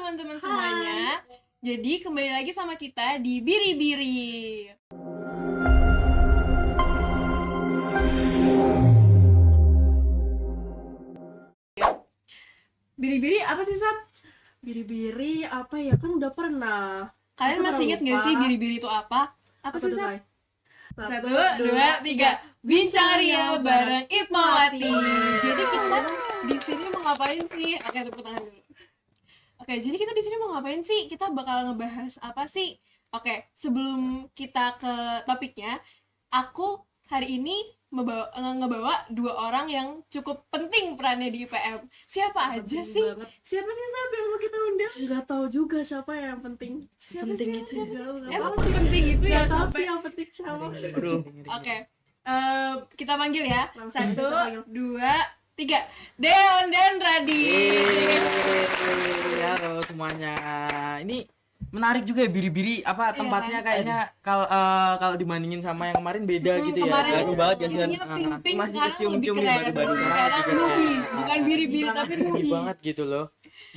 teman-teman semuanya. Jadi kembali lagi sama kita di Biri-Biri. Biri-biri apa sih, Sab? Biri-biri apa ya, kan udah pernah. Kalian Masa masih inget gak lupa? sih Biri-Biri itu apa? Apa sih, tuh, Sab? Kai? 1, 2, 3. Bincang Ria bareng Ipmawati. Jadi kita di sini mau ngapain sih? Oke, tepuk tangan dulu. Oke, jadi kita di sini mau ngapain sih? Kita bakal ngebahas apa sih? Oke, sebelum kita ke topiknya, aku hari ini ngebawa 2 orang yang cukup penting perannya di IPM. Siapa aja Penting sih? banget. Siapa sih Sab yang mau kita undang? Nggak tahu juga siapa yang penting. Siapa penting sih? itu? Siapa sih? Nggak Emang tahu. penting itu ya Nggak tahu sampai sih yang penting siapa. Aduh. Oke, kita panggil ya. Langsung 1, kita panggil. 2, 3. Deon dan Radit. Halo semuanya. Ini menarik juga ya Biri-Biri apa Iya tempatnya kan? kayaknya kalau dibandingin sama yang kemarin beda gitu ya. Kemarin Baru banget ya isinya Sian. pink-pink, Masih sekarang kecium-cium lebih nih keren. baru-baru Sekarang juga Nubi, keren. bukan Biri-Biri tapi Ini Nubi. banget gitu loh.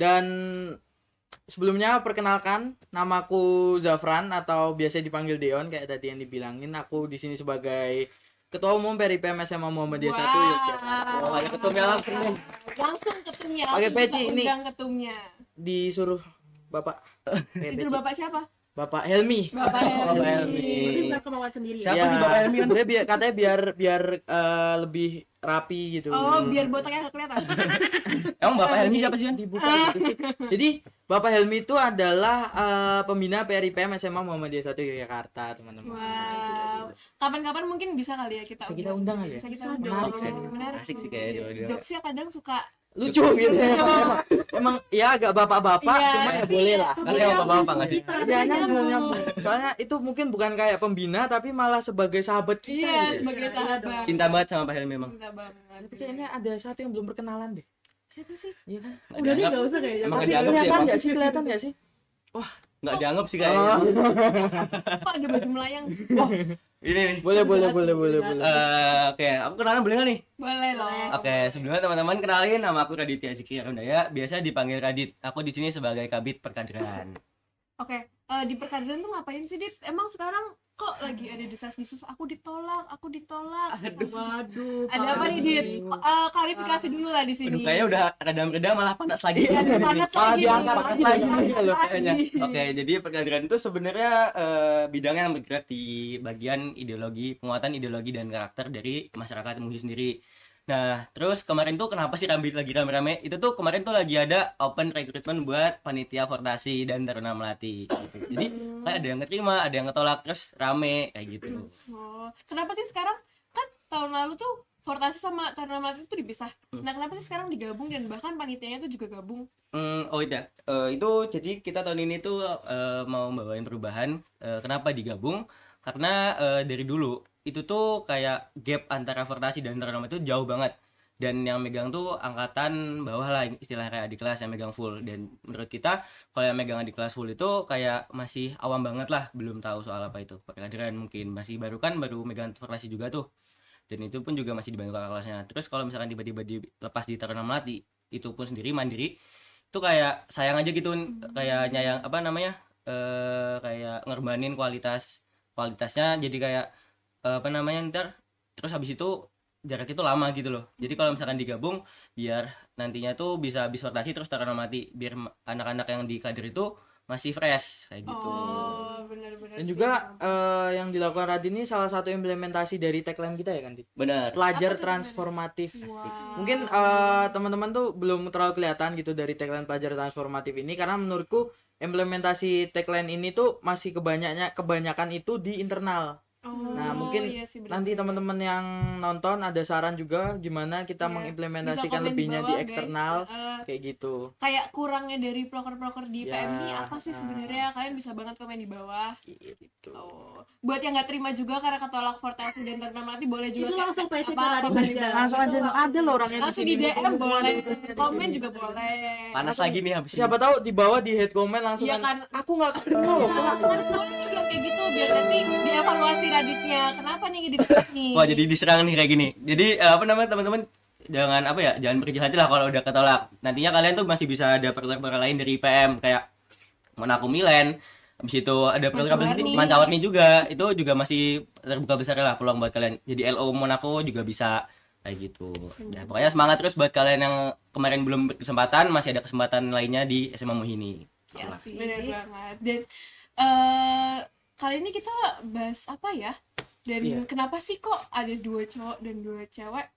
Dan sebelumnya perkenalkan, namaku Zafran atau biasa dipanggil Deon kayak tadi yang dibilangin. Aku di sini sebagai Ketua Umum PRIPM SMA Muhammadiyah 1 Yogyakarta. Oh, ada ketumnya langsung nih. Langsung ketumnya. Pakai langsung peci kita ini. undang ketumnya. Disuruh Bapak Disuruh Bapak siapa? Bapak Helmi. Bapak Bapak Helmi. Berarti bukan kemauan sendiri ya. Siapa sih Bapak Helmi? Sebenarnya katanya biar lebih rapi gitu. Oh, biar botaknya gak kelihatan. Emang Bapak Helmi siapa sih? Dibuka gitu. Jadi Bapak Helmi itu adalah pembina PRIPM SMA Muhammadiyah 1 Yogyakarta, teman-teman. Wow. Kapan-kapan mungkin bisa kali ya kita Bisa kita undang kali ya? Bisa kita Bisa undang. Menarik sih. Menarik Asik sih sih. kayaknya dua-dua. Jokesnya kadang suka Lucu gitu. Emang ya agak bapak-bapak, Iya. cuma ya boleh lah. Kalian sama bapak nggak sih? Iya, nyambung. Soalnya itu mungkin bukan kayak pembina tapi malah sebagai sahabat kita. iya gitu. sebagai sahabat. Cinta banget sama Pak Helmi emang. Cinta banget. Tapi kayaknya ada satu yang belum perkenalan deh. Siapa sih? Iya kan? Udah nih nggak usah kayaknya. Emang Tapi nggak dianggap sih kelihatan emang. nggak sih? Kelihatan nggak sih? Nggak dianggap sih kayaknya. Kok ada baju melayang? Ini nih. Boleh. Oke, aku kenalan boleh nggak nih? Boleh loh. Oke, sebelumnya teman-teman kenalin, nama aku Raditya Zikri Arundaya, biasa dipanggil Radit. Aku di sini sebagai Kabid Perkaderan. Oke, di perkaderan tuh ngapain sih, Dit? Emang sekarang kok lagi ada desas-desus aku ditolak. Waduh. Ada apa nih, Dit? Klarifikasi dulu lah di Aduh, sini. kayaknya udah redam-redam malah panas lagi. Iya, panas Malah lagi. diangkat Panas lagi loh kayaknya. lagi. Oke, jadi perkaderan itu sebenarnya bidangnya yang bergerak di bagian ideologi, penguatan ideologi dan karakter dari masyarakat MUI sendiri. Nah, terus kemarin tuh kenapa sih lagi rame-rame? Itu tuh kemarin tuh lagi ada open recruitment buat panitia Fortasi dan Taruna Melati gitu. Jadi kayak ada yang keterima, ada yang ketolak, terus rame kayak gitu. Oh, kenapa sih sekarang kan tahun lalu tuh Fortasi sama Taruna Melati itu dipisah. Nah, kenapa sih sekarang digabung dan bahkan panitianya tuh juga gabung? Oh iya, itu jadi kita tahun ini tuh mau bawain perubahan. Kenapa digabung? Karena dari dulu itu tuh kayak gap antara Fortasi dan Taruna itu jauh banget. Dan yang megang tuh angkatan bawah lah, istilahnya kayak adik kelas yang megang full. Dan menurut kita kalau yang megang adik kelas full itu kayak masih awam banget lah, belum tahu soal apa itu perkaderan, mungkin masih baru megang Fortasi juga tuh. Dan itu pun juga masih dibantu kakak kelasnya. Terus kalau misalkan tiba-tiba dilepas di Taruna Melati, itu pun sendiri mandiri, itu kayak sayang aja gitu, kayak nyayang apa namanya, kayak ngorbanin kualitasnya, jadi kayak apa namanya ntar, terus habis itu jarak itu lama gitu loh. Jadi kalau misalkan digabung, biar nantinya tuh bisa habis Fortasi terus Taruna Melati, biar anak-anak yang di kader itu masih fresh kayak gitu. Oh, benar-benar. Dan sih. juga yang dilakukan Radit ini salah satu implementasi dari tagline kita ya kan, Dit? Benar. Pelajar Apa tuh transformatif. Wow. Mungkin teman-teman tuh belum terlalu kelihatan gitu dari tagline pelajar transformatif ini, karena menurutku implementasi tagline ini tuh masih kebanyakan itu di internal. Oh, Nah, mungkin iya sih, benar. Nanti teman-teman yang nonton ada saran juga gimana kita Iya. mengimplementasikan Bisa komen lebihnya di bawah, guys. eksternal kayak gitu. Kayak kurangnya dari proker-proker di Ya, IPM ini apa sih sebenarnya? Kalian bisa banget komen di bawah. Gitu. Oh. Buat yang nggak terima juga karena ketolak Fortasi dan Taruna Melati, boleh juga Itu kayak langsung PC apa, ke komen di aja. bawah. Langsung aja ada loh orangnya Langsung di DM boleh, komen juga sini. boleh. Panas lagi nih habis Siapa tahu di bawah di head comment langsung Iya kan. aku nggak ketemu loh. Nah, boleh nih bilang kayak gitu biar nanti dievaluasi Raditnya. Kenapa nih di nih? Wah, jadi diserang nih kayak gini. Jadi apa namanya teman-teman, jangan apa ya, jangan berkecil hati lah kalau udah ketolak. Nantinya kalian tuh masih bisa ada program-program lain dari IPM kayak Monaco Milan. Habis itu ada program Mancawarni. Mancawarni juga. Itu juga masih terbuka besar lah peluang buat kalian. Jadi LO Monaco juga bisa kayak gitu. Ya, pokoknya semangat terus buat kalian yang kemarin belum berkesempatan, masih ada kesempatan lainnya di SMA Muhini. Ya Iya sih. benar banget. Dan kali ini kita bahas apa ya? Dan Iya. kenapa sih kok ada 2 cowok dan 2 cewek?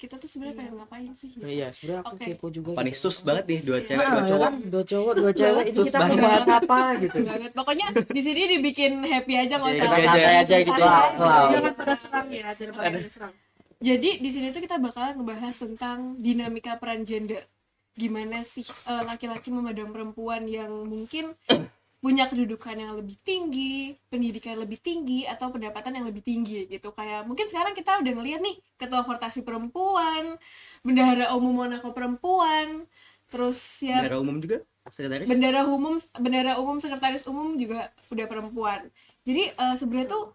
Kita tuh sebenarnya pengen ngapain sih? Gitu. Iya, sebenarnya aku Oke. kepo juga. Apa nih, gitu. sus banget nih, 2 cewek, Nah, 2 cowok. kan, 2 cowok, 2 cewek itu Sus kita banget. membahas apa gitu. Banget. Pokoknya di sini dibikin happy aja nggak usah Kita happy santai aja. aja gitu. Santai. Wow. Jangan pada serang ya, jangan pada serang. Jadi di sini tuh kita bakalan ngebahas tentang dinamika peran gender. Gimana sih laki-laki memandang perempuan yang mungkin punya kedudukan yang lebih tinggi, pendidikan lebih tinggi, atau pendapatan yang lebih tinggi gitu. Kayak mungkin sekarang kita udah ngeliat nih ketua Fortasi perempuan, bendahara umum Monaco perempuan, terus ya Bendara umum juga, sekretaris. bendara umum sekretaris umum juga udah perempuan. Jadi sebenarnya tuh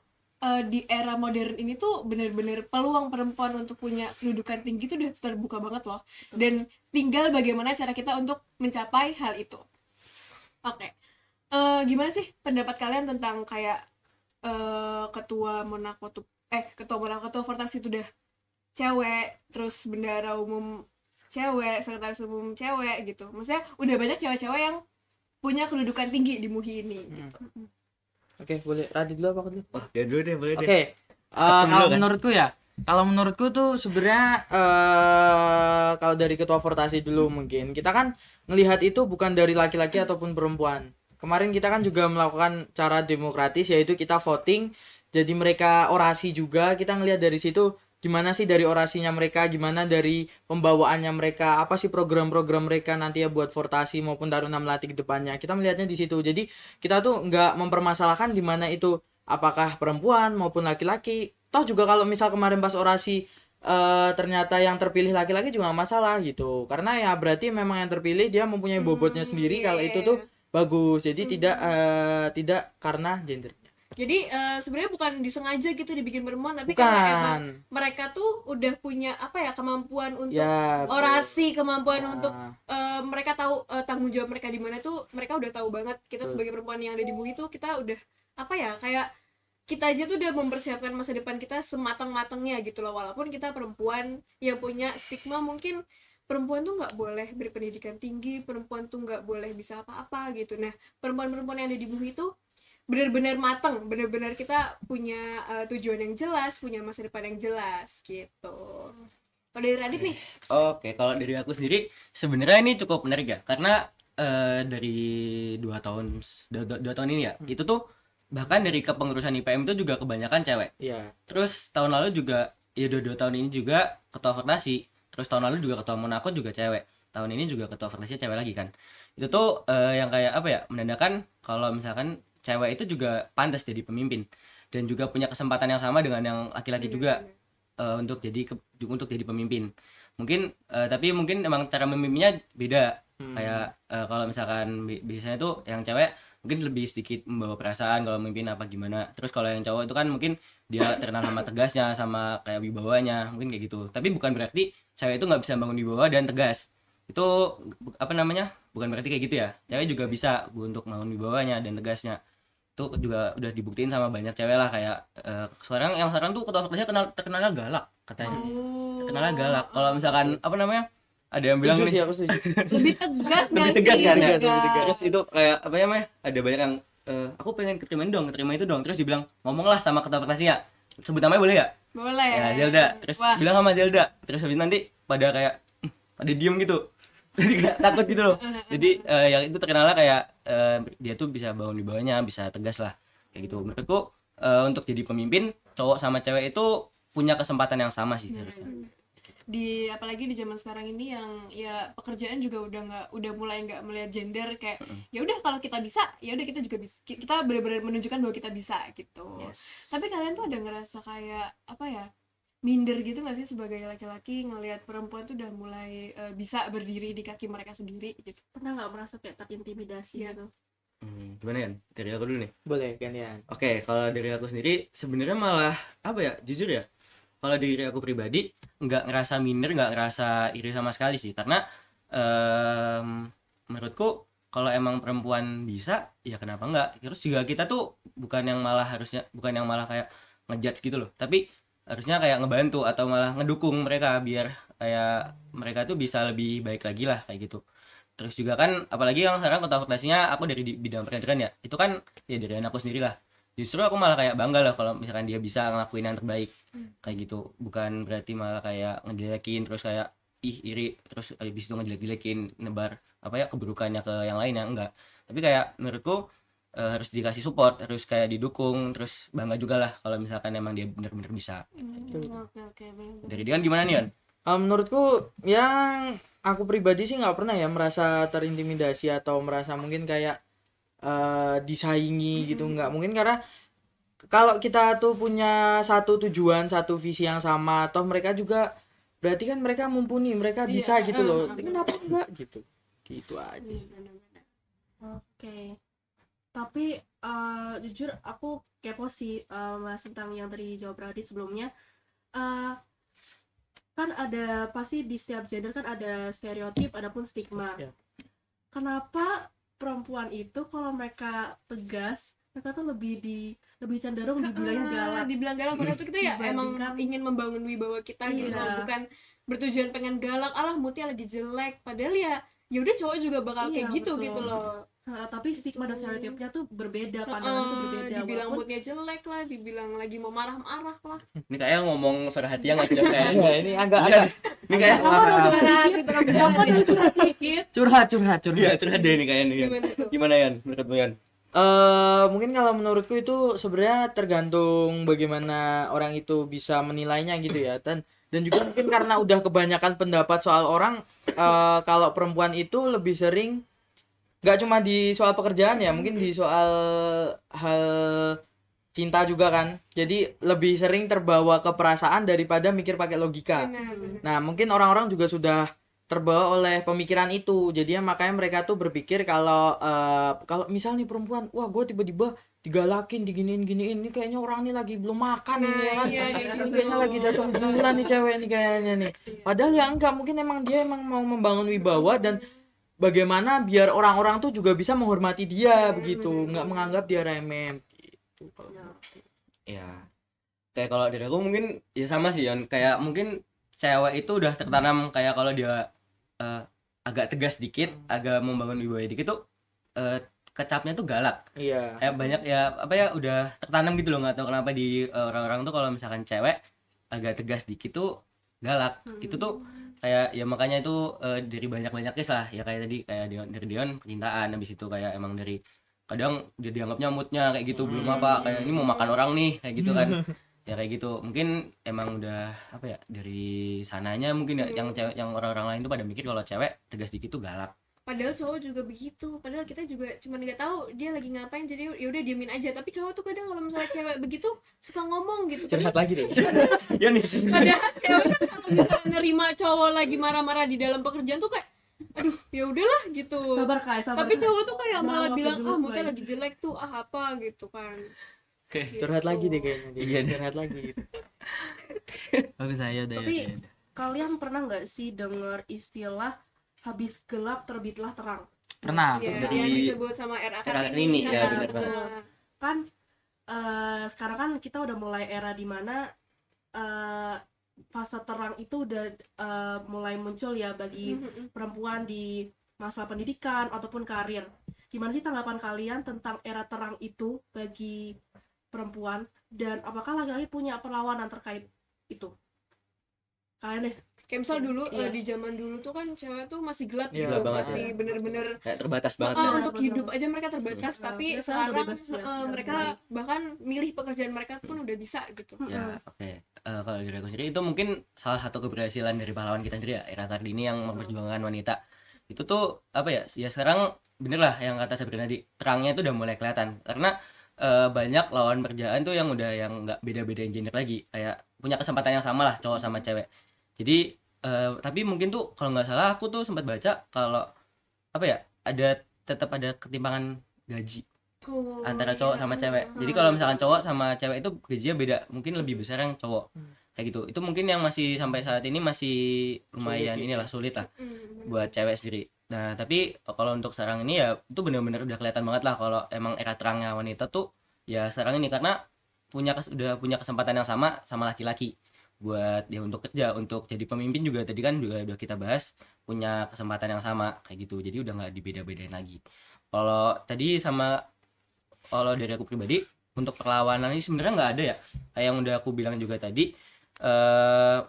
di era modern ini tuh benar-benar peluang perempuan untuk punya kedudukan tinggi tuh udah terbuka banget loh. Dan tinggal bagaimana cara kita untuk mencapai hal itu. Oke. Gimana sih pendapat kalian tentang kayak ketua Monaco tuh ketua Fortasi itu udah cewek, terus bendahara umum cewek, sekretaris umum cewek gitu. Maksudnya udah banyak cewek-cewek yang punya kedudukan tinggi di MUHI ini gitu. Oke, boleh. Radit dulu apa aku dulu? Wah, dia dulu deh, boleh deh. Oke. Ketemu Kalau dulu kan? menurutku ya, kalau menurutku tuh sebenarnya kalau dari ketua Fortasi dulu mungkin kita kan ngelihat itu bukan dari laki-laki ataupun perempuan. Kemarin kita kan juga melakukan cara demokratis, yaitu kita voting. Jadi mereka orasi juga, kita ngelihat dari situ gimana sih dari orasinya mereka, gimana dari pembawaannya mereka, apa sih program-program mereka nanti ya buat Fortasi maupun Taruna Melati ke depannya. Kita melihatnya di situ. Jadi kita tuh nggak mempermasalahkan di mana itu apakah perempuan maupun laki-laki. Toh juga kalau misal kemarin pas orasi ternyata yang terpilih laki-laki juga nggak masalah gitu. Karena ya berarti memang yang terpilih dia mempunyai bobotnya sendiri, kalau itu tuh bagus. Jadi tidak karena gender. Jadi sebenarnya bukan disengaja gitu dibikin perempuan, tapi Bukan. karena emang mereka tuh udah punya apa ya, kemampuan untuk Ya, orasi, kemampuan Nah. untuk mereka tahu tanggung jawab mereka di mana tuh, mereka udah tahu banget. Kita Betul. sebagai perempuan yang ada di MUI tuh kita udah apa ya, kayak kita aja tuh udah mempersiapkan masa depan kita sematang-matangnya gitu loh. Walaupun kita perempuan yang punya stigma mungkin perempuan tuh nggak boleh berpendidikan tinggi, perempuan tuh nggak boleh bisa apa-apa gitu. Nah, perempuan-perempuan yang ada di MUI itu benar-benar matang, benar-benar kita punya tujuan yang jelas, punya masa depan yang jelas gitu. Kalau dari Radit nih, Oke, kalau dari aku sendiri sebenarnya ini cukup menarik ya, karena dari 2 tahun, 2 tahun ini ya, itu tuh bahkan dari kepengurusan IPM itu juga kebanyakan cewek. Iya. Terus tahun lalu juga, ya 2 tahun ini juga ketua Fortasi. Terus tahun lalu juga ketua Monaco juga cewek. Tahun ini juga ketua Fortasi cewek lagi kan. Itu tuh yang kayak apa ya, menandakan kalau misalkan cewek itu juga pantas jadi pemimpin dan juga punya kesempatan yang sama dengan yang laki-laki juga untuk jadi pemimpin. Mungkin tapi mungkin emang cara memimpinnya beda. Kayak kalau misalkan biasanya tuh yang cewek mungkin lebih sedikit membawa perasaan kalau memimpin apa gimana. Terus kalau yang cowok itu kan mungkin dia terkenal sama tegasnya, sama kayak wibawanya, mungkin kayak gitu. Tapi bukan berarti cewek itu nggak bisa bangun wibawa dan tegas. Itu apa namanya? Bukan berarti kayak gitu ya. Cewek juga bisa untuk bangun wibawanya dan tegasnya. Itu juga udah dibuktiin sama banyak cewek lah, kayak sekarang tuh ketua Fortasinya terkenalnya galak katanya. Terkenalnya galak. Kalau misalkan apa namanya? Ada yang bilang Setuju sih, nih, aku setuju. lebih tegas lebih nggak tegas sih? kan ya? Lebih tegas. Terus itu kayak apa namanya? Ada banyak yang aku pengen keterima itu dong. Terus dibilang ngomonglah sama ketua Fortasinya. Sebut namanya boleh ya? Boleh. Ya Zelda. Terus Wah. bilang sama Zelda. Terus habis nanti pada kayak pada diem gitu. Jadi kayak takut gitu loh. Jadi yang itu terkenalnya kayak dia tuh bisa bangun di bawahnya, bisa tegas lah. Kayak gitu. Menurutku untuk jadi pemimpin cowok sama cewek itu punya kesempatan yang sama sih harusnya. Apalagi di zaman sekarang ini yang ya pekerjaan juga udah mulai nggak melihat gender, kayak ya udah kalau kita bisa ya udah kita juga bisa, kita benar-benar menunjukkan bahwa kita bisa gitu. Yes. Tapi kalian tuh ada ngerasa kayak apa ya, minder gitu nggak sih sebagai laki-laki ngelihat perempuan tuh udah mulai bisa berdiri di kaki mereka sendiri gitu? Pernah nggak merasa kayak terintimidasi Iya. gitu? Gimana ya? Dari aku dulu nih. Boleh gantian. Oke, kalau dari aku sendiri sebenarnya malah apa ya? Jujur ya, kalau diri aku pribadi nggak ngerasa minder, nggak ngerasa iri sama sekali sih, karena menurutku kalau emang perempuan bisa ya kenapa enggak. Terus juga kita tuh bukan yang malah kayak ngejudge gitu loh, tapi harusnya kayak ngebantu atau malah ngedukung mereka biar kayak mereka tuh bisa lebih baik lagi lah kayak gitu. Terus juga kan apalagi yang sekarang kota vokasinya aku dari di bidang pendidikan ya, itu kan ya dari anakku sendiri lah. Justru aku malah kayak bangga lah kalau misalkan dia bisa ngelakuin yang terbaik kayak gitu. Bukan berarti malah kayak ngejelekin terus kayak ih iri terus habis itu ngejelek-jelekin nebar apa ya keburukannya ke yang lain ya, enggak. Tapi kayak menurutku harus dikasih support, harus kayak didukung, terus bangga juga lah kalau misalkan emang dia benar-benar bisa. Oke, bener. Dari dia kan gimana nih Yan? Menurutku yang aku pribadi sih nggak pernah ya merasa terintimidasi atau merasa mungkin kayak disaingi gitu, nggak mungkin, karena kalau kita tuh punya satu tujuan, satu visi yang sama, toh mereka juga berarti kan mereka mumpuni, mereka bisa gitu loh, kenapa enggak gitu aja sih. Oke. Tapi jujur aku kepo sih mas tentang yang tadi jawab Radit sebelumnya. Kan ada pasti di setiap gender kan ada stereotip, adapun stigma. Ya. Kenapa perempuan itu kalau mereka tegas, mereka tuh lebih cenderung dibilang galak. Dibilang galak padahal tuh kita ya emang Dibandingkan- ingin membangun wibawa kita gitu Iya. loh, bukan bertujuan pengen galak, alah Mutia lagi jelek, padahal ya udah cowok juga bakal kayak Iya, gitu betul. gitu loh. Tapi stigma dan stereotipnya tuh berbeda, pandangan itu berbeda. Dibilang Walaupun moodnya jelek lah, dibilang lagi mau marah-marah lah. Ini kayak ngomong suara hati yang nggak sih kayak. Ya, ini agak Ini kayak Suara hati terlalu aku udah curhat dikit. curhat. iya curhat deh ini kayaknya nih. Yan. Gimana tuh? Gimana Yan menurutmu Yan? Mungkin kalau menurutku itu sebenarnya tergantung bagaimana orang itu bisa menilainya gitu ya, dan juga mungkin karena udah kebanyakan pendapat soal orang, kalau perempuan itu lebih sering nggak cuma di soal pekerjaan ya, mungkin di soal hal cinta juga kan, jadi lebih sering terbawa ke perasaan daripada mikir pakai logika. Benar. Nah, mungkin orang-orang juga sudah terbawa oleh pemikiran itu. Jadi makanya mereka tuh berpikir kalau kalau misalnya perempuan, wah gue tiba-tiba digalakin, diginiin-giniin, ini kayaknya orang ini lagi belum makan ini ya kan. Iya, Ini kayaknya lagi datang bulan nih cewek ini kayaknya nih. Padahal ya enggak, mungkin emang dia emang mau membangun wibawa dan bagaimana biar orang-orang tuh juga bisa menghormati dia begitu, nggak menganggap dia remeh gitu. Ya kayak kalau dari aku mungkin ya sama sih Yan, kayak mungkin cewek itu udah tertanam kayak kalau dia agak tegas dikit, agak membangun wibawa dikit tuh kecapnya tuh galak. Iya. Kayak banyak ya apa ya udah tertanam gitu loh, nggak tahu kenapa di orang-orang tuh kalau misalkan cewek agak tegas dikit tuh galak. Itu tuh kayak ya makanya itu dari banyak-banyak case lah ya, kayak tadi kayak dari Dion percintaan, habis itu kayak emang dari kadang dia dianggapnya moodnya kayak gitu belum apa, kayak ini mau makan orang nih kayak gitu kan. Ya kayak gitu mungkin emang udah apa ya dari sananya mungkin ya yang cewek, yang orang-orang lain tuh pada mikir kalau cewek tegas dikit tuh galak. Padahal cowok juga begitu, padahal kita juga cuma nggak tahu dia lagi ngapain, jadi ya udah diemin aja. Tapi cowok tuh kadang kalau misalnya cewek begitu suka ngomong gitu, Curhat lagi deh. Ya nih. padahal cewek kan kalau misalnya nerima cowok lagi marah-marah di dalam pekerjaan tuh kayak aduh ya udahlah gitu. Sabar sabar. Tapi cowok tuh kayak Jangan malah waktu bilang dulu, Mutia Shay. lagi jelek tuh apa gitu kan. Oke. Curhat lagi deh kayaknya dia. Iya, Curhat lagi gitu. Bagus saya udah Tapi ya. kalian pernah nggak sih dengar istilah habis gelap terbitlah terang? Pernah. Ya, dari yang disebut sama RA Kartini, ya, benar banget. Kan sekarang kan kita udah mulai era dimana fase terang itu udah mulai muncul ya bagi perempuan di masa pendidikan ataupun karir. Gimana sih tanggapan kalian tentang era terang itu bagi perempuan, dan apakah laki-laki punya perlawanan terkait itu? Kalian deh. Kayak misal dulu Iya. di zaman dulu tuh kan cewek tuh masih gelap Iya, gitu, banget, masih ya. bener-bener Kayak terbatas banget Oh, ya. untuk bener. hidup aja mereka terbatas, Hmm. tapi Ya, sekarang udah sekarang bebas ya, udah mereka mulai. bahkan milih pekerjaan mereka pun udah bisa gitu. Ya, oke. Kalau dari aku sendiri itu mungkin salah satu keberhasilan dari pahlawan kita sendiri ya, Era Kartini yang memperjuangkan wanita. Itu tuh apa ya? Ya sekarang bener lah yang kata Sabrina tadi, terangnya itu udah mulai kelihatan. Karena banyak lawan pekerjaan tuh yang udah yang nggak beda-bedain gender lagi, kayak punya kesempatan yang sama lah cowok sama cewek. Jadi tapi mungkin tuh kalau nggak salah aku tuh sempat baca kalau apa ya, tetap ada ketimpangan gaji antara cowok sama cewek. Jadi kalau misalkan cowok sama cewek itu gajinya beda, mungkin lebih besar yang cowok. kayak gitu. Itu mungkin yang masih sampai saat ini masih lumayan Sulit, inilah sulit lah Mm. buat cewek sendiri. Nah tapi kalau untuk sekarang ini ya itu benar-benar udah kelihatan banget lah kalau emang era terangnya wanita tuh ya sekarang ini, karena udah punya kesempatan yang sama sama laki-laki buat dia untuk kerja, untuk jadi pemimpin juga tadi kan juga udah kita bahas, punya kesempatan yang sama kayak gitu, jadi udah nggak dibeda-bedain lagi. Kalau tadi sama kalau dari aku pribadi untuk perlawanan ini sebenarnya nggak ada ya, kayak yang udah aku bilang juga tadi. eh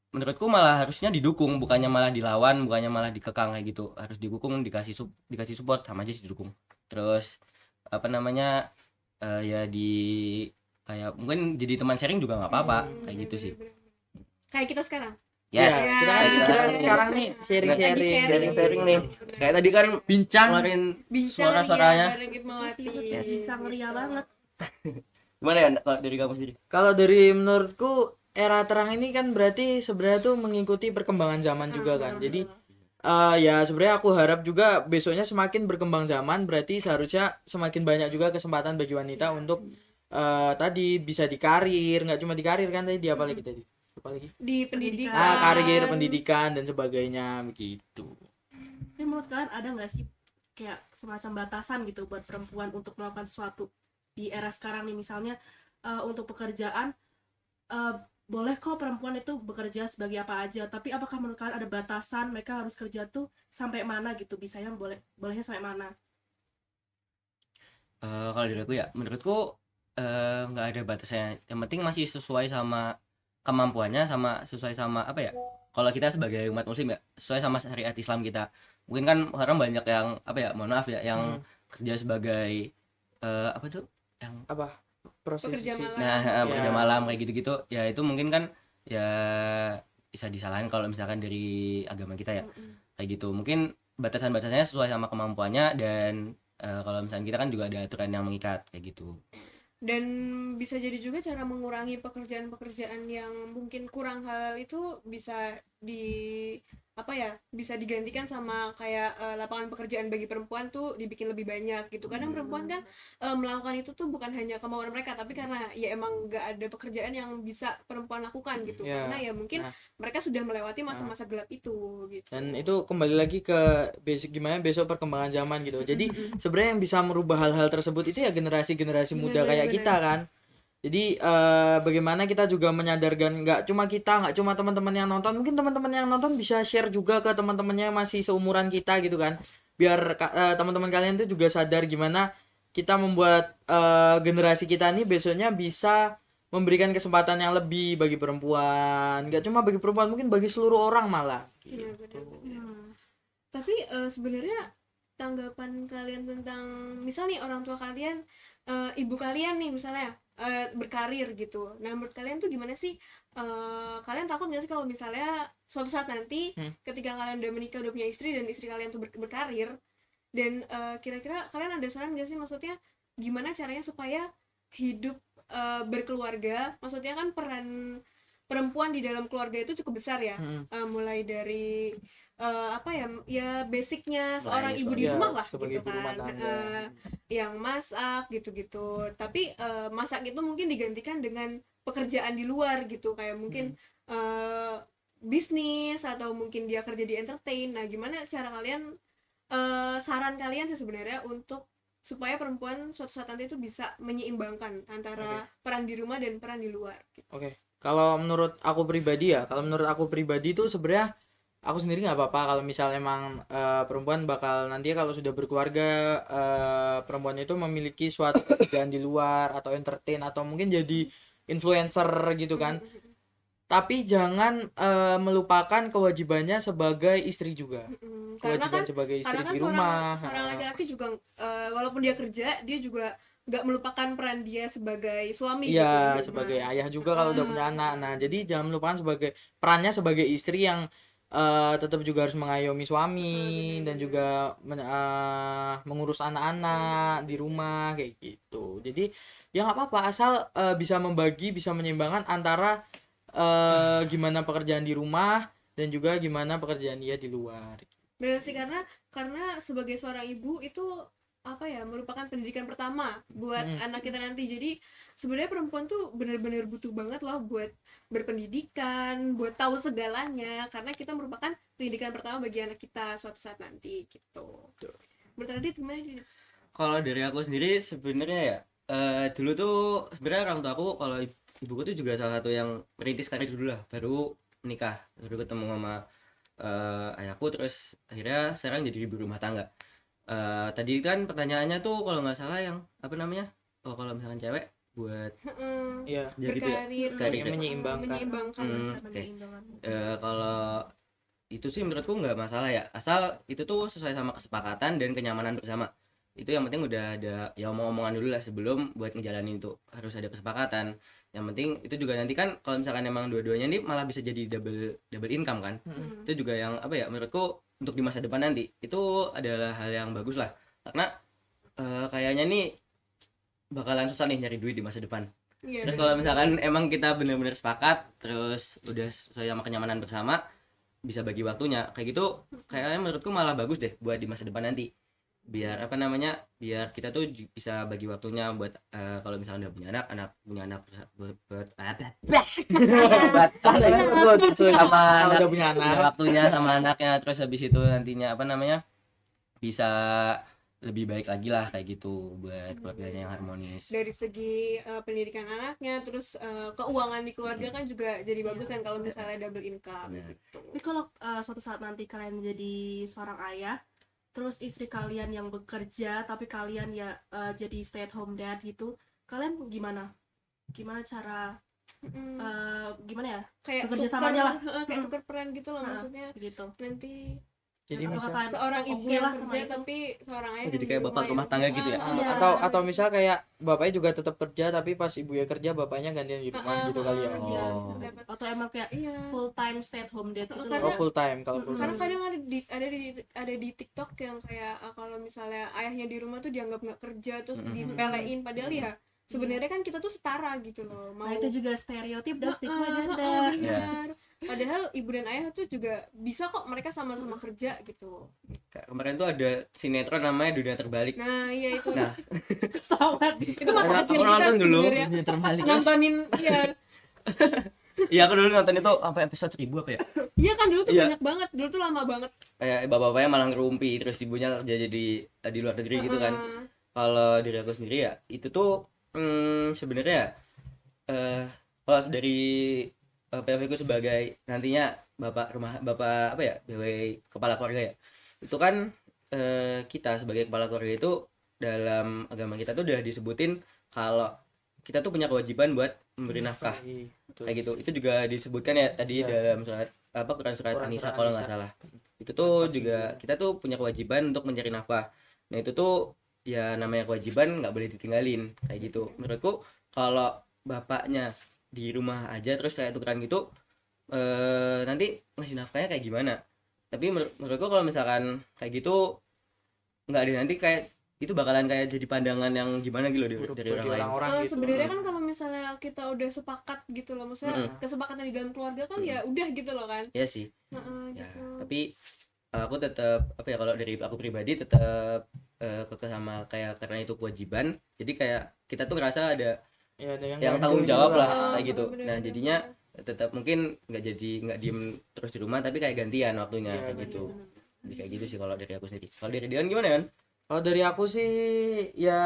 Menurutku malah harusnya didukung, bukannya malah dilawan, bukannya malah dikekang kayak gitu. Harus didukung, dikasih support, sama aja sih didukung. Terus apa namanya, ya di kayak mungkin jadi teman sharing juga nggak apa-apa kayak gitu sih. Kayak kita sekarang. Yes. Ya, kita sekarang nih sharing-sharing. Lagi sharing. Sharing nih. Kayak tadi kan Bincang. ngeluarin Bincang suara-suaranya. ya bareng Ipmawati. Yes. Bincang ria banget. Gimana ya kalau dari kamu sendiri? Kalau dari menurutku era terang ini kan berarti sebenarnya tuh mengikuti perkembangan zaman juga kan. Jadi ya sebenarnya aku harap juga besoknya semakin berkembang zaman, berarti seharusnya semakin banyak juga kesempatan bagi wanita untuk tadi bisa di karir, nggak cuma di karir kan tadi, di apa lagi tadi? Apa lagi? Di pendidikan. Karir, pendidikan dan sebagainya begitu. Tapi menurut kalian ada nggak sih kayak semacam batasan gitu buat perempuan untuk melakukan sesuatu di era sekarang nih, misalnya untuk pekerjaan, boleh kok perempuan itu bekerja sebagai apa aja, tapi apakah menurut kalian ada batasan mereka harus kerja tuh sampai mana gitu, bisanya bolehnya sampai mana? Kalau dari aku ya, menurutku nggak ada batasnya. Yang penting masih sesuai sama kemampuannya, sama sesuai sama apa ya? Kalau kita sebagai umat muslim ya, sesuai sama syariat Islam kita. Mungkin kan orang banyak yang apa ya, mohon maaf ya, yang kerja sebagai apa tuh? Yang Apa? Pekerja Prosesi. malam. nah kerja Ya. malam kayak gitu-gitu. Ya itu mungkin kan ya bisa disalahin kalau misalkan dari agama kita ya. Kayak gitu. Mungkin batasan-batasannya sesuai sama kemampuannya, dan kalau misalnya kita kan juga ada aturan yang mengikat kayak gitu. Dan bisa jadi juga cara mengurangi pekerjaan-pekerjaan yang mungkin kurang halal itu bisa bisa digantikan sama kayak lapangan pekerjaan bagi perempuan tuh dibikin lebih banyak gitu. Kadang perempuan kan melakukan itu tuh bukan hanya kemauan mereka, tapi karena ya emang nggak ada pekerjaan yang bisa perempuan lakukan gitu. Ya. Karena ya mungkin Nah. mereka sudah melewati masa-masa gelap itu gitu. Dan itu kembali lagi ke basic gimana besok perkembangan zaman gitu. Jadi sebenarnya yang bisa merubah hal-hal tersebut itu ya generasi-generasi muda Benar, kayak benar. kita kan. Jadi bagaimana kita juga menyadarkan, nggak cuma kita, nggak cuma teman-teman yang nonton, mungkin teman-teman yang nonton bisa share juga ke teman-temannya yang masih seumuran kita gitu kan, biar teman-teman kalian tuh juga sadar gimana kita membuat generasi kita ini besoknya bisa memberikan kesempatan yang lebih bagi perempuan, nggak cuma bagi perempuan, mungkin bagi seluruh orang malah Iya, gitu. benar-benar. Tapi sebenarnya tanggapan kalian tentang misal nih orang tua kalian, ibu kalian nih misalnya berkarir gitu. Nah menurut kalian tuh gimana sih? Kalian takut nggak sih kalau misalnya suatu saat nanti ketika kalian udah menikah, udah punya istri, dan istri kalian tuh berkarir, dan kira-kira kalian ada saran nggak sih, maksudnya gimana caranya supaya hidup berkeluarga, maksudnya kan peran perempuan di dalam keluarga itu cukup besar ya. Mulai dari ya basicnya seorang ibu di ya, rumah lah sebagai gitu ibu rumah kan. tangga. Yang masak gitu-gitu, tapi masak itu mungkin digantikan dengan pekerjaan di luar gitu, kayak mungkin bisnis, atau mungkin dia kerja di entertain. Nah gimana cara kalian, saran kalian sih sebenarnya untuk supaya perempuan suatu saat nanti itu bisa menyeimbangkan antara peran di rumah dan peran di luar gitu. Oke. Kalau menurut aku pribadi tuh sebenarnya aku sendiri nggak apa-apa kalau misal emang perempuan bakal nanti kalau sudah berkeluarga, perempuan itu memiliki suatu pekerjaan di luar atau entertain atau mungkin jadi influencer gitu kan. Tapi jangan melupakan kewajibannya sebagai istri juga. Karena Kewajiban kan sebagai istri karena kan di rumah. seorang laki-laki juga walaupun dia kerja, dia juga nggak melupakan peran dia sebagai suami gitu di Iya, rumah. sebagai ayah juga kalau udah punya anak. Nah, jadi jangan melupakan sebagai perannya sebagai istri yang tetap juga harus mengayomi suami dan juga mengurus anak-anak di rumah kayak gitu. Jadi ya nggak apa-apa asal bisa membagi, bisa menyeimbangkan antara gimana pekerjaan di rumah dan juga gimana pekerjaan dia di luar. Benar sih, karena sebagai seorang ibu itu apa ya, merupakan pendidikan pertama buat anak kita nanti. Jadi sebenarnya perempuan tuh benar-benar butuh banget loh buat berpendidikan, buat tahu segalanya, karena kita merupakan pendidikan pertama bagi anak kita suatu saat nanti gitu. Menurut Radit gimana Dit? Kalau dari aku sendiri sebenarnya ya dulu tuh sebenarnya orang tua aku, kalau ibuku tuh juga salah satu yang merintis karir dulu lah, baru nikah, baru ketemu sama ayahku, terus akhirnya sekarang jadi ibu rumah tangga. Tadi kan pertanyaannya tuh kalau nggak salah yang apa namanya, kalau misalkan cewek buat Iya. ya gitu ya. Berkarir, Karir terus, ya. menyeimbangkan Oke. Kalau itu sih menurutku nggak masalah ya, asal itu tuh sesuai sama kesepakatan dan kenyamanan bersama. Itu yang penting udah ada ya omong-omongan dulu lah sebelum buat ngejalanin, itu harus ada kesepakatan. Yang penting itu juga nanti kan kalau misalkan emang dua-duanya nih malah bisa jadi double income kan. Itu juga yang apa ya, menurutku untuk di masa depan nanti itu adalah hal yang bagus lah, karena kayaknya nih bakalan susah nih nyari duit di masa depan. Iya, Terus kalau misalkan emang kita benar-benar sepakat, terus udah sesuai sama kenyamanan bersama, bisa bagi waktunya kayak gitu, kayaknya menurutku malah bagus deh buat di masa depan nanti. Biar apa namanya, biar kita tuh bisa bagi waktunya buat kalau misalkan udah punya anak punya anak buat apa buat sama Kalau anak, udah punya punya anak. waktunya sama anaknya, terus habis itu nantinya apa namanya, bisa lebih baik lagi lah kayak gitu buat keluarganya yang harmonis. dari segi pendidikan anaknya, terus keuangan di keluarga kan juga jadi bagus kan kalau misalnya double income Benar. gitu. Tapi kalau suatu saat nanti kalian menjadi seorang ayah, terus istri kalian yang bekerja tapi kalian ya jadi stay at home dad gitu, kalian gimana cara gimana ya Kayak bekerja tukar, samanya lah. kayak tukar peran gitu loh, Heeh. maksudnya gitu? nanti Jadi Apakah misal kalian seorang ibu oke yang lah sama kerja itu? tapi seorang ayah Oh, jadi yang kayak di bapak yang rumah tangga gitu ya? Iya. atau misal kayak bapaknya juga tetap kerja tapi pas ibunya kerja bapaknya gantian di rumah gitu kali ya. Iya, Oh. dapat. atau emang kayak Iya. full time stay at home dad gitu? Karena- Oh full time, kalau full Karena time. kadang ada di TikTok yang kayak kalau misalnya ayahnya di rumah tuh dianggap nggak kerja, terus disepelein, padahal ya sebenarnya kan kita tuh setara gitu loh. Nah itu juga stereotip dan stigma gender. Benar. Padahal ibu dan ayah tuh juga bisa kok, mereka sama-sama kerja gitu. Kayak kemarin tuh ada sinetron namanya Dunia Terbalik. Nah iya itu. Nah, Tahu Itu masa Aku kecil kita nonton dulu. sebenarnya. Dunia terbalik. Nontonin, iya. iya aku dulu nonton itu sampai episode 1000 apa ya? Iya kan dulu tuh Iya. banyak banget, dulu tuh lama banget. Kayak bapak-bapaknya malah ngerumpi, terus ibunya kerja jadi di luar negeri gitu kan. Kalau dari aku sendiri ya, itu tuh sebenarnya kalau dari POV ku sebagai nantinya bapak apa ya, sebagai kepala keluarga ya, itu kan kita sebagai kepala keluarga itu dalam agama kita tuh udah disebutin kalau kita tuh punya kewajiban buat memberi nafkah Betul. kayak gitu. Itu juga disebutkan ya tadi Iya. dalam surat apa, Quran surat Quran An-Nisa surat kalau An-Nisa. nggak salah. Itu tuh juga kita tuh punya kewajiban untuk mencari nafkah. Nah itu tuh ya namanya kewajiban, nggak boleh ditinggalin kayak gitu. Menurutku kalau bapaknya di rumah aja terus kayak tukeran gitu, nanti ngasih nafkahnya kayak gimana. Tapi menurutku kalau misalkan kayak gitu nggak ada, nanti kayak itu bakalan kayak jadi pandangan yang gimana gitu loh dari orang lain. orang gitu. Sebenarnya kan kalau misalnya kita udah sepakat gitu loh, maksudnya kesepakatan di dalam keluarga kan ya udah gitu loh kan. Iya sih. Heeh, Ya, gitu. tapi aku tetap apa ya, kalau dari aku pribadi tetap kekeh sama kayak, karena itu kewajiban. Jadi kayak kita tuh ngerasa ada Ya, ada yang ganjil tanggung gitu jawab lah Ah, kayak gitu. bener, Nah bener, jadinya tetap mungkin nggak diem terus di rumah, tapi kayak gantian waktunya Iya, kayak gitu. Jadi kayak gitu sih kalau dari aku sendiri. Kalau dari Dion gimana kan? Kalau dari aku sih ya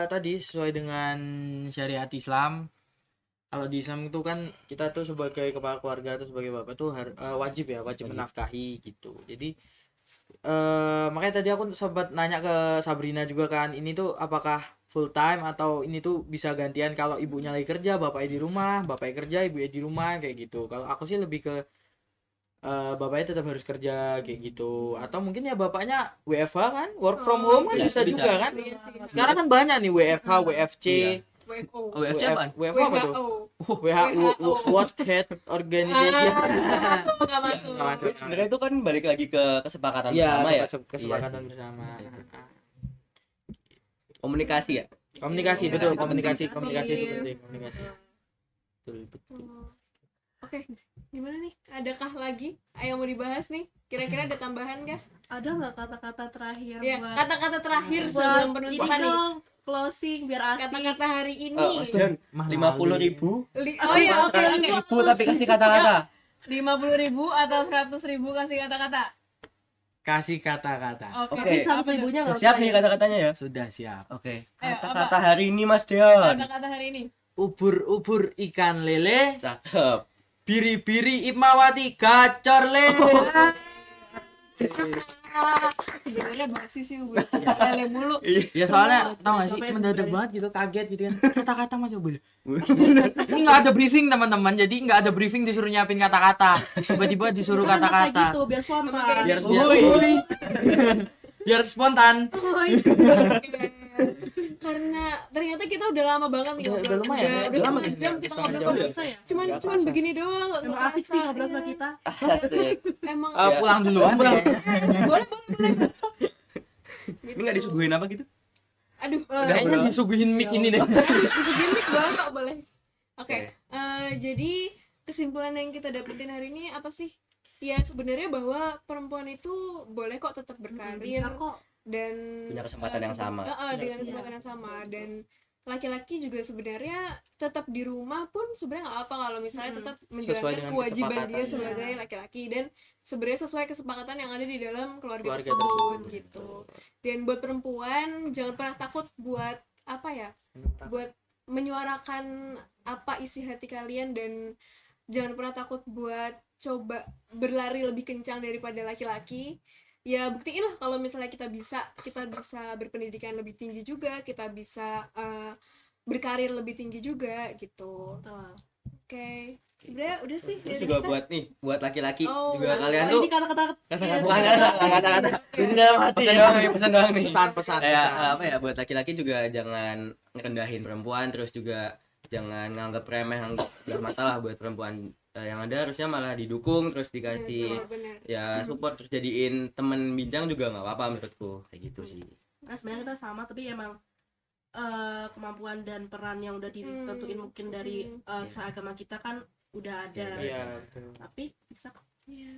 tadi sesuai dengan syariat Islam. Kalau di Islam itu kan kita tuh sebagai kepala keluarga atau sebagai bapak tuh wajib menafkahi gitu. Jadi makanya tadi aku sempat nanya ke Sabrina juga kan, ini tuh apakah full time atau ini tuh bisa gantian, kalau ibunya lagi kerja bapaknya di rumah, bapaknya kerja ibunya di rumah kayak gitu. Kalau aku sih lebih ke bapaknya tetap harus kerja kayak gitu, atau mungkin ya bapaknya WFH kan, work from home kan Ya, bisa bisa. juga kan. Iya sih. Sekarang kan banyak nih WFH, WFC, Iya. WFO. Oh, WFC apaan? WFH apa tuh? WHO. WHO, World Health Organization. Nggak masuk. Nggak masuk. Sebenarnya itu kan balik lagi ke kesepakatan Iya, bersama ya. kesepakatan Iya sih. bersama. Komunikasi ya. Komunikasi Iya, betul, itu komunikasi penting. komunikasi itu penting, komunikasi. Betul, betul. Oke, gimana nih? Adakah lagi yang mau dibahas nih? Kira-kira ada tambahan kah? Ada nggak kata-kata terakhir Ya, buat kata-kata terakhir buat sebelum ini penutupan nih. dong, closing biar asik. Kata-kata hari ini. Mas Dion, 50.000. Oh iya, oke. 100.000 tapi kasih kata-kata. 50.000 atau 100.000 kasih kata-kata. Kasih kata-kata. Oke. Oke. Tapi 100.000-nya nggak Siap usah nih ya. kata-katanya ya. Sudah siap. Oke. Ayo, Kata-kata hari ini Mas Dion. Kata-kata hari ini. Ubur-ubur ikan lele, Cakep. biri-biri Ipmawati gacor lele. Sebenarnya basi sih ubur lele mulu. Ya soalnya tau gak sih Sampai mendadak sebulan. banget gitu, kaget gitu kan. Kata-kata Mas Ubul. Ini nggak ada briefing teman-teman, jadi nggak ada briefing disuruh nyiapin kata-kata. Tiba-tiba disuruh Kan kayak kata-kata. gitu biar spontan. Biar Uhuy. biar spontan. Uhuy. Karena ternyata kita udah lama banget nih ngobrol. Udah lumayan ya, udah lama setengah ya, jam kita setengah ngobrol. jam. Bisa ya? Cuman begini doang. nggak Emang kerasa, asik sih ngobrol sama iya. kita. Asik. Emang Pulang duluan. boleh boleh. Ini enggak disuguhin apa gitu? Aduh, Kayaknya disuguhin mic ini deh. gimmick banget kok boleh. Oke, Oke. jadi kesimpulan yang kita dapetin hari ini apa sih? Ya sebenarnya bahwa perempuan itu boleh kok tetap berkarir Bisa kok. dan Punya kesempatan yang sama. dengan kesempatan yang sama, dan laki-laki juga sebenarnya tetap di rumah pun sebenarnya nggak apa kalau misalnya tetap Sesuai menjalankan dengan kewajiban dia kesepakatan. sebagai laki-laki dan sebenarnya sesuai kesepakatan yang ada di dalam keluarga Keluarga tersebut tersebut. gitu. Dan buat perempuan jangan pernah takut buat apa ya, buat menyuarakan apa isi hati kalian, dan jangan pernah takut buat coba berlari lebih kencang daripada laki-laki. Ya buktiin lah kalau misalnya kita bisa berpendidikan lebih tinggi juga, kita bisa berkarir lebih tinggi juga gitu. Betul. Oke, sebenarnya udah sih Terus dari juga kita. buat laki-laki Oh, juga nah, kalian Oh, tuh ini kata-kata kata-kata. Jadi dalam hati. Pesan doang nih. Pesan. Kayak apa ya, buat laki-laki juga jangan ngerendahin perempuan, terus juga jangan nganggap remeh, anggap udah mata lah buat perempuan. Yang ada harusnya malah didukung, terus dikasih Benar. ya support, terus jadiin temen bincang juga nggak apa-apa menurutku, kayak gitu sih. Nah, sebenarnya kita sama tapi emang kemampuan dan peran yang udah ditentuin mungkin dari seagama kita kan udah ada. Iya, betul. Tapi bisa kok. Iya.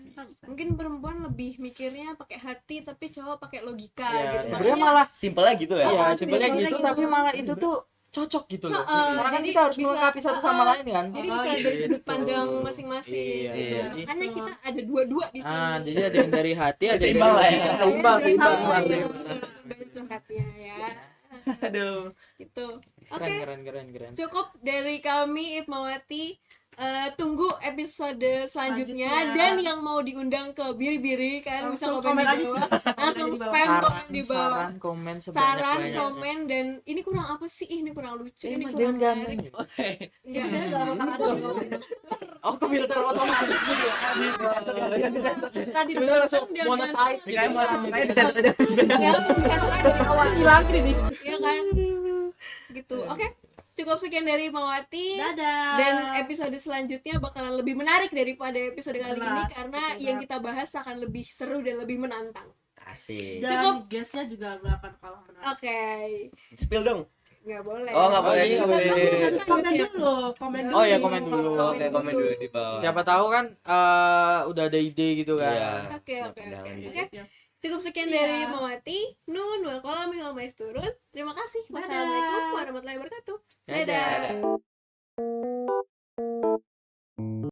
Mungkin perempuan lebih mikirnya pakai hati tapi cowok pakai logika Iya, gitu. sebenarnya Makanya malah Simpelnya gitu ya. iya, Oh, sebenarnya sebenarnya gitu, gitu. tapi malah itu tuh cocok gitu loh. Heeh, Karena kan jadi kita harus bisa- melengkapi satu sama lain kan. jadi Oh, bisa dari sudut gitu. pandang masing-masing. Iya, gitu. jadi- Makanya kita ada dua-dua di sini. Jadi ada yang dari hati, ada yang Seimbang lah dari ya. Seimbang. Banyak curhatnya ya. Aduh. Gitu. Oke, Keren. cukup dari kami Ipmawati. Tunggu episode selanjutnya, Selanjutnya. dan yang mau diundang ke Biri-Biri kan bisa Langsung komen komen di aja bawah. sih. Langsung Komen di bawah. spam komen di bawah. Saran, komen Saran, sebanyak-banyaknya. komen, dan ini kurang apa sih? Ini kurang lucu, ini Mas kurang Deon ganteng. menarik. Iya, Enggak. nggak apa-apa. Oh, ke filter otomatis gitu ya. Tadi Kita langsung dia monetize. Kayak Ya, langsung dikasih dari awal. Hilang ini. Iya kan? Gitu. Oke. Cukup sekian dari Mawati. Dadah. Dan episode selanjutnya bakalan lebih menarik daripada episode kali ini Jelas, karena betul yang banget. kita bahas akan lebih seru dan lebih menantang. Asik. Dan guestnya juga gak akan kalah menarik. Oke. Spill dong. Nggak boleh. Oh, nggak boleh. Nggak boleh. Harus komen dulu, komen dulu. Oh ya, komen dulu. Oke, komen dulu di bawah. Siapa tahu kan udah ada ide gitu kan. Iya. Oke. Pandangan gitu. Oke. Ya. Cukup sekian Iya. dari Mawati. Nun wal kolami wal maisturun. Terima kasih. Dadah. Wassalamualaikum warahmatullahi wabarakatuh. Dadah. Dadah.